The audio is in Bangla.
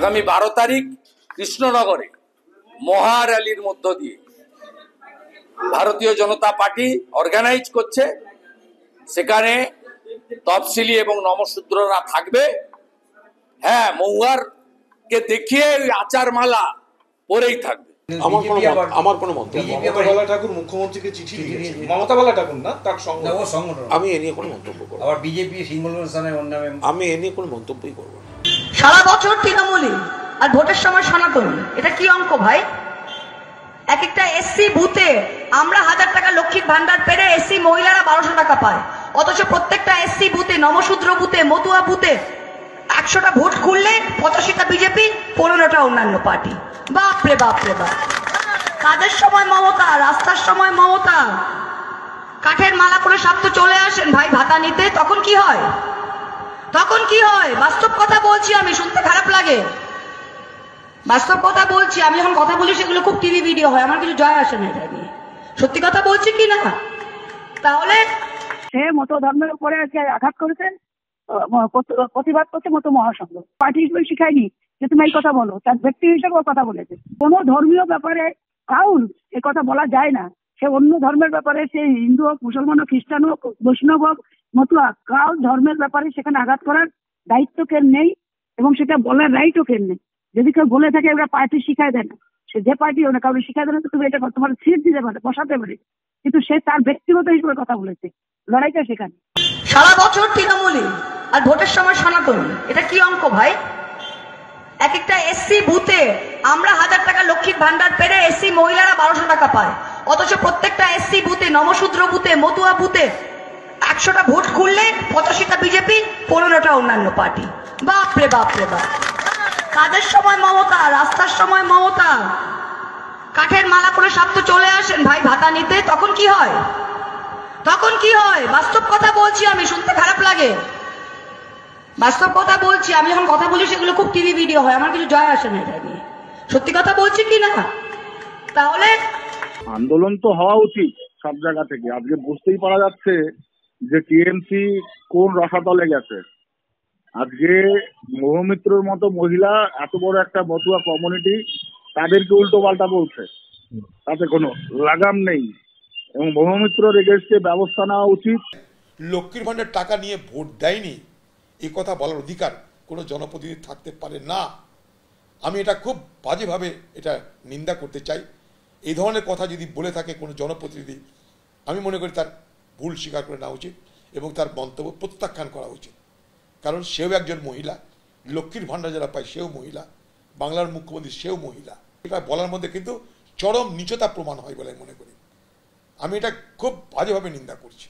আগামী 12 তারিখ কৃষ্ণনগরে মহা র্যালির মধ্য দিয়ে ভারতীয় জনতা পার্টি অর্গানাইজ করছে। সেখানে তফসিলি এবং নমশূদ্ররা থাকবে। হ্যাঁ, মহুয়ারকে দেখিয়ে আচার মালা পরেই থাকবে। আমার কোনো মন্তব্য। মমতা বালা ঠাকুর মুখ্যমন্ত্রীকে চিঠি দিয়েছেন। মমতা বালা ঠাকুর না, তার সংগঠন। আমি এ নিয়ে কোনো মন্তব্য করব না। আবার বিজেপি সিম্বলসনের নামে আমি এ নিয়ে কোনো মন্তব্যই করব না। সারা বছর তৃণমূলী আর ভোটের সময় সনাতনী, এটা কি অঙ্ক ভাই? এক একটা এসসি বুথে আমরা 1000 টাকা লক্ষ্মীর ভান্ডার পেরে এসসি মহিলারা 1200 টাকা পায়, অথচ প্রত্যেকটা এসসি বুথে, নমশূদ্র বুথে, মতুয়া বুথে 100টা ভোট খুললে 85টা বিজেপি, 15টা অন্যান্য পার্টি। বাপরে বাপরে বাপ! কাজের সময় মমতা, রাস্তার সময় মমতা, কাঠের মালা করে সব তো চলে আসেন ভাই ভাতা নিতে। তখন কি হয়? তখন কি হয়? বাস্তব কথা বলছি আমি, শুনতে খারাপ লাগে, বাস্তব কথা বলছি। আমি যখন কথা বলি সেগুলো খুব টিভি ভিডিও হয়, আমার কিছু জয় আসে না এটা নিয়ে। সত্যি কথা বলছি কি না? তাহলে সে মতো ধর্মের উপরে আঘাত করেছেন, প্রতিবাদ করছে মতো মহাসংঘ। পার্টি হিসেবে শিখায়নি যে তুমি এই কথা বলো, তার ব্যক্তি হিসেবে কথা বলেছে। কোনো ধর্মীয় ব্যাপারে কাউল এ কথা বলা যায় না। সে অন্য ধর্মের ব্যাপারে, সে হিন্দু হোক, মুসলমান হোক, খ্রিস্টান হোক, বৈষ্ণব হোক, মতুয়া, কাউল ধর্মের ব্যাপারে সেখানে আঘাত করার দায়িত্ব কেন নেই এবং সেটা বলার রাইটও কেন নেই। যদি কেউ বলে থাকে ওরা পার্টি শিখায় দেয় না, সে যে পার্টি হোক না, কাউকে শিখায় দেয় না, তুমি এটা তোমার সিট দিতে পারে, বসাতে পারে, কিন্তু সে তার ব্যক্তিগত হিসেবে কথা বলেছে, লড়াইটা সেখানে। সারা বছর তৃণমূলী আর ভোটের সময় সনাতনী, এটা কি অঙ্ক ভাই? এক একটা এসসি বুথে আমরা 1000 টাকা লক্ষ্মীর ভান্ডার পেরে এসসি মহিলারা 1200 টাকা পায়, অথচ প্রত্যেকটা এসসি বুথে, নমশূদ্র বুথে, মতুয়া বুথে 100টা ভোট খুললে 85টা বিজেপি, 15টা অন্যান্য পার্টি। বাপরে বাপরে বাপ! কাজের সময় মমতা, রাস্তার সময় মমতা, কাঠের মালা করে সব তো চলে আসেন ভাই ভাতা নিতে। তখন কি হয়? তখন কি হয়? বাস্তব কথা বলছি আমি, শুনতে খারাপ লাগে, বাস্তব কথা বলছি। আমি যখন কথা বলি সেগুলো খুব টিভি ভিডিও হয়, আমার কিছু জয় আসে না এটা নিয়ে। সত্যি কথা বলছি কি না? তাহলে আন্দোলন তো হওয়া উচিত সব জায়গা থেকে। আজকে বুঝতেই পারা যাচ্ছে যে টিএমসি কোন রসাতলে গেছে। আজকে মৌমিত্রর মতো মহিলা, এত বড় একটা মতুয়া কমিউনিটি, তাদেরকে উল্টো পাল্টা বলছে, তাতে কোনো লাগাম নেই এবং মৌমিত্রর এগেইনস্টে ব্যবস্থা নেওয়া উচিত। লক্ষ্মীর ভান্ডার টাকা নিয়ে ভোট দেয়নি এ কথা বলার অধিকার কোনো জনপ্রতিনিধি থাকতে পারে না। আমি এটা খুব বাজেভাবে এটা নিন্দা করতে চাই। এই ধরনের কথা যদি বলে থাকে কোনো জনপ্রতিনিধি, আমি মনে করি তার ভুল স্বীকার করে নেওয়া উচিত এবং তার মন্তব্য প্রত্যাখ্যান করা উচিত। কারণ সেও একজন মহিলা, লক্ষ্মীর ভান্ডার যারা পায় সেও মহিলা, বাংলার মুখ্যমন্ত্রী সেও মহিলা। এটা বলার মধ্যে কিন্তু চরম নীচতা প্রমাণ হয় বলে মনে করি। আমি এটা খুব বাজেভাবে নিন্দা করছি।